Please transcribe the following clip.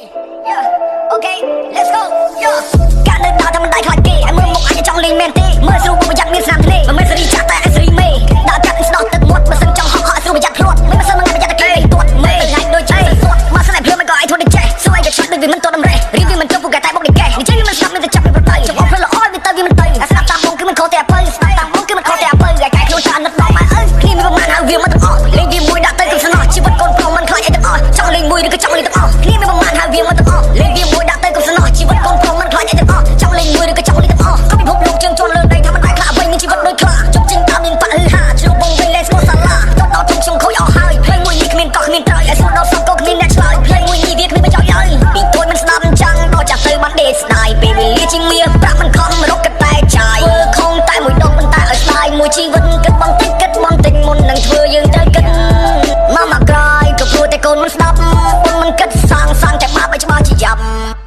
Yeah, okay, let's go. Yeah. ការនៅដល់តែមិនដាច់ខ្លាចគេឲ្យមើលមុខអាចចង់លេងមែនទេមើលស្រួលប្រយ័ត្នមានស្នាមធ្នេមិនមែនសេរីចាស់តែសេរីមេដល់កាត់ស្ដោះទឹកមាត់បើសិនចង់ហក់ស្រួលប្រយ័ត្នភ្លាត់មិនសិនមិនប្រយ័ត្នតែគេទាត់មើលទៅហើយដូចចេះទាត់មកស្នេហ៍ភ្លាមមិនក៏ឲ្យធ្វើដូចចេះសួរឲ្យក៏ឆាត់ដូចវាមិនទាត់តម្រេះរីវាមិនចុះពូកែតែបុកនេះកេះនិយាយវាមិនស្ដាប់មានតែចាប់ពីប្រតៃចង់អត់ភ្លឺល្អវាទៅវាមិនទៅអាស្ដាប់តាមមុខគឺមិនខុសតែអពើស្ដាប់តាមមុខគឺមិនខុសតែអពើឲ្យកែខ្លួនតាមនឹកដល់ម៉ែអើគ្នាមានប្រមាណហើយវាមិនទាំងអស់លេងវាមួយដាក់ទៅគឺស្នោះជីវិតកូនប្រុសមិនខ្លាចអីទាំងអស់ចង់លេងមួយឬក៏ចង់លេងទាំងអស់គ្នាមានប្រមាណហើយវាមិនទាំងអស់លេងវាមួយដាក់ទៅគឺស្នោះជីវិតកូនប្រុសមិនខ្លាចអីទាំងអស់ចង់លេងមួយឬក៏ចង់លេងទាំងអស់ក៏ពិភពលោកជើងជន់លើដីធម្មតាខ្លះវិញមានជីវិតដូចខ្លាជុំចេញតាមមានបាក់ហឺហាជ្រុលបងវិញលេងស្គាល់សាឡាទៅដល់ធំខ្ញុំខូចអស់ហើយភ្លេងមួយនេះគ្មានកោះគ្មានត្រូវឲ្យសួរដល់សំក៏គ្មានអ្នកឆ្លើយភ្លេងមួយនេះវាគ្មានប្រយោជន៍ឡើយពីទួយមិនស្ដាប់អញ្ចឹងដល់ចាស់ទៅបានដេកស្ដាយពេលវេលាជាងមាសប្រាក់មិនខំរកកតែចាយធ្វើខំតែមួយដងប៉ុន្តែឲ្យស្ដាយមួយជីវិតគិតបងតិចគិតបងតិចមុននឹងធ្វើយើងត្រូវគិតមកក្រោយក៏ព្រោះតែកូនមិនស្ដាប់បងមិនគិតសាងតែបាបឲ្យច្បាស់ជាយ៉ាប់